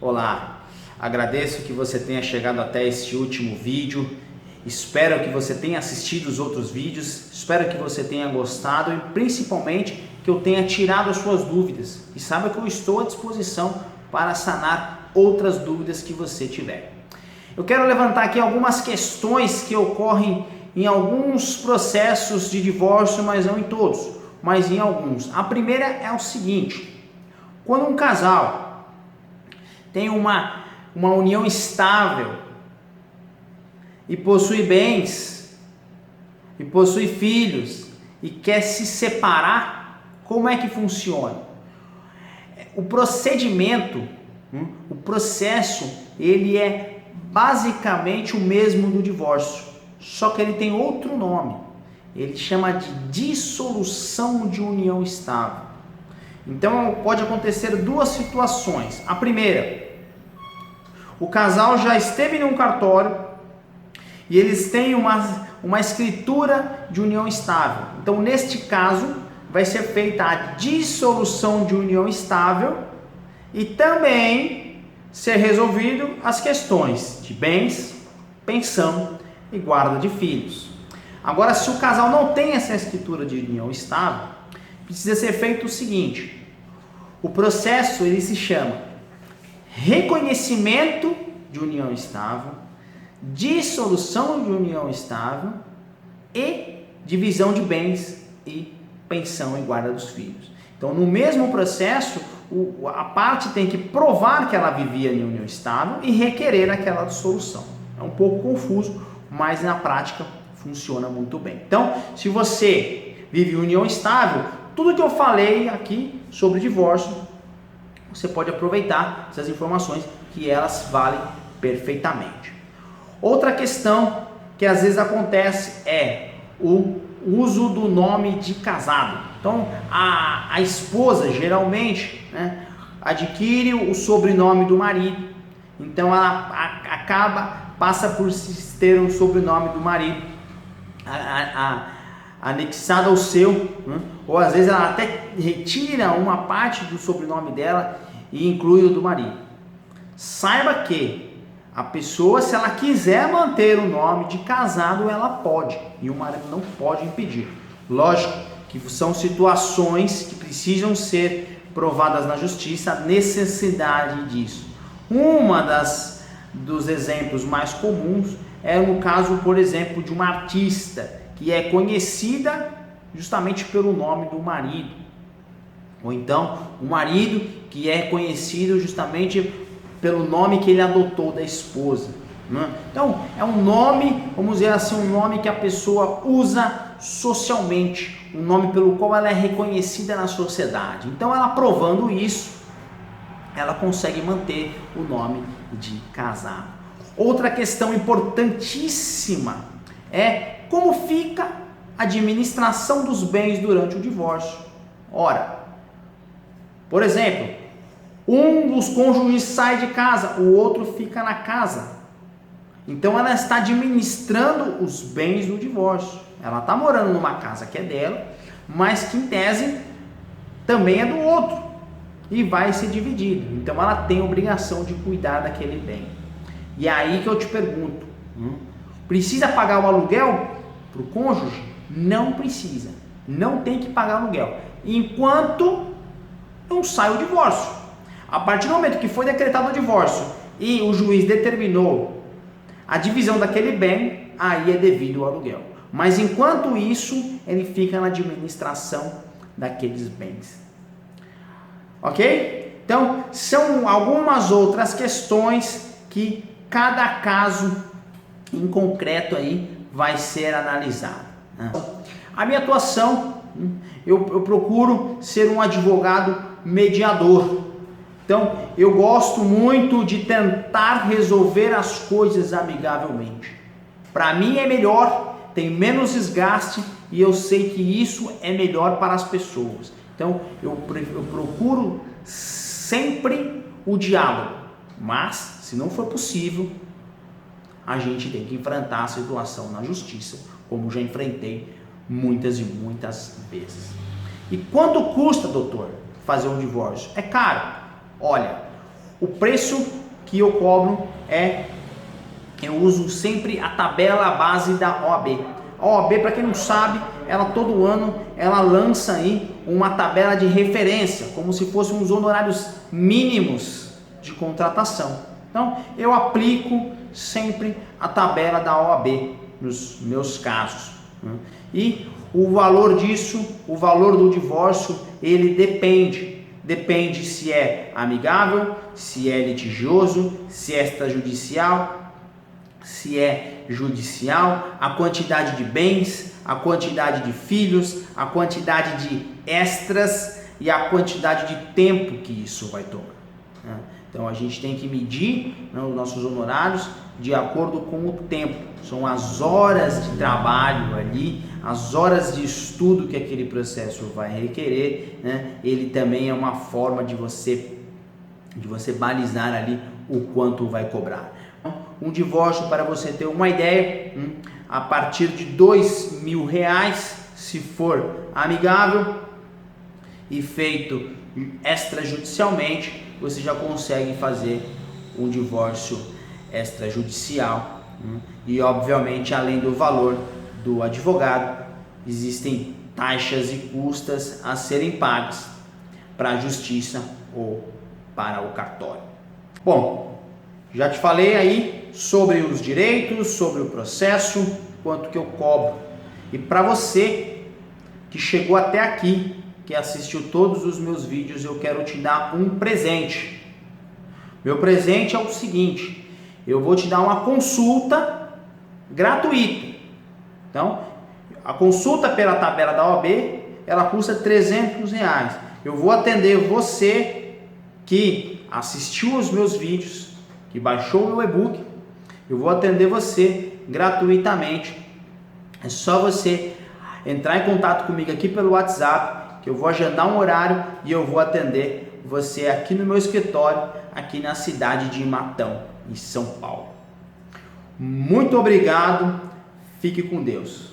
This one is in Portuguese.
Olá, agradeço que você tenha chegado até este último vídeo, espero que você tenha assistido os outros vídeos, espero que você tenha gostado e principalmente que eu tenha tirado as suas dúvidas e saiba que eu estou à disposição para sanar outras dúvidas que você tiver. Eu quero levantar aqui algumas questões que ocorrem em alguns processos de divórcio, mas não em todos, mas em alguns. A primeira é o seguinte: quando um casal tem uma união estável e possui bens e possui filhos e quer se separar, como é que funciona? O procedimento, o processo, ele é basicamente o mesmo do divórcio, só que ele tem outro nome. Ele chama de dissolução de união estável. Então pode acontecer duas situações. A primeira, o casal já esteve num cartório e eles têm uma escritura de união estável. Então neste caso vai ser feita a dissolução de união estável e também ser resolvido as questões de bens, pensão e guarda de filhos. Agora, se o casal não tem essa escritura de união estável, precisa ser feito o seguinte: o processo ele se chama reconhecimento de união estável, dissolução de união estável e divisão de bens e pensão e guarda dos filhos. Então, no mesmo processo, a parte tem que provar que ela vivia em união estável e requerer aquela dissolução. É um pouco confuso, mas na prática funciona muito bem. Então, se você vive em união estável, tudo que eu falei aqui sobre divórcio, você pode aproveitar essas informações que elas valem perfeitamente. Outra questão que às vezes acontece é o uso do nome de casado. Então, a esposa geralmente, adquire o sobrenome do marido. Então, ela passa por ter o sobrenome do marido anexado ao seu, ou às vezes ela até retira uma parte do sobrenome dela e inclui o do marido. Saiba que a pessoa, se ela quiser manter o nome de casado, ela pode, e o marido não pode impedir. Lógico que são situações que precisam ser provadas na justiça, a necessidade disso. Dos exemplos mais comuns é no caso, por exemplo, de uma artista que é conhecida justamente pelo nome do marido, ou então o marido que é conhecido justamente pelo nome que ele adotou da esposa, Então é um nome, vamos dizer assim, um nome que a pessoa usa socialmente, um nome pelo qual ela é reconhecida na sociedade. Então ela provando isso, ela consegue manter o nome de casado. Outra questão importantíssima é como fica a administração dos bens durante o divórcio. Ora, por exemplo, um dos cônjuges sai de casa, o outro fica na casa. Então ela está administrando os bens do divórcio. Ela está morando numa casa que é dela, mas que em tese também é do outro e vai ser dividido. Então ela tem obrigação de cuidar daquele bem. E é aí que eu te pergunto, precisa pagar o aluguel para o cônjuge? Não precisa, não tem que pagar aluguel, enquanto não sai o divórcio. A partir do momento que foi decretado o divórcio e o juiz determinou a divisão daquele bem, aí é devido ao aluguel. Mas enquanto isso, ele fica na administração daqueles bens. Ok? Então, são algumas outras questões que cada caso em concreto aí vai ser analisado. A minha atuação, eu procuro ser um advogado mediador. Então, eu gosto muito de tentar resolver as coisas amigavelmente. Para mim é melhor, tem menos desgaste e eu sei que isso é melhor para as pessoas. Então, eu procuro sempre o diálogo, mas, se não for possível, a gente tem que enfrentar a situação na justiça, como já enfrentei muitas e muitas vezes. E quanto custa, doutor, fazer um divórcio? É caro. Olha, O preço que eu cobro eu uso sempre a tabela base da OAB. A OAB, para quem não sabe, ela todo ano ela lança aí uma tabela de referência, como se fossem uns honorários mínimos de contratação. Então, eu aplico sempre a tabela da OAB nos meus casos. E o valor disso, o valor do divórcio, ele depende se é amigável, se é litigioso, se é extrajudicial, se é judicial, a quantidade de bens, a quantidade de filhos, a quantidade de extras e a quantidade de tempo que isso vai tomar. Então a gente tem que medir, né, os nossos honorários de acordo com o tempo. São as horas de trabalho ali, as horas de estudo que aquele processo vai requerer, né? Ele também é uma forma de você balizar ali o quanto vai cobrar. Um divórcio, para você ter uma ideia, a partir de R$2.000, se for amigável e feito extrajudicialmente, você já consegue fazer um divórcio extrajudicial. E obviamente, além do valor do advogado, existem taxas e custas a serem pagas para a justiça ou para o cartório. Bom, já te falei aí sobre os direitos, sobre o processo, quanto que eu cobro. E para você que chegou até aqui, que assistiu todos os meus vídeos, eu quero te dar um presente. Meu presente é o seguinte: eu vou te dar uma consulta gratuita. Então, a consulta pela tabela da OAB, ela custa R$300. Eu vou atender você que assistiu os meus vídeos, que baixou o meu e-book. Eu vou atender você gratuitamente. É só você entrar em contato comigo aqui pelo WhatsApp, que eu vou agendar um horário e eu vou atender você aqui no meu escritório, aqui na cidade de Matão, em São Paulo. Muito obrigado, fique com Deus.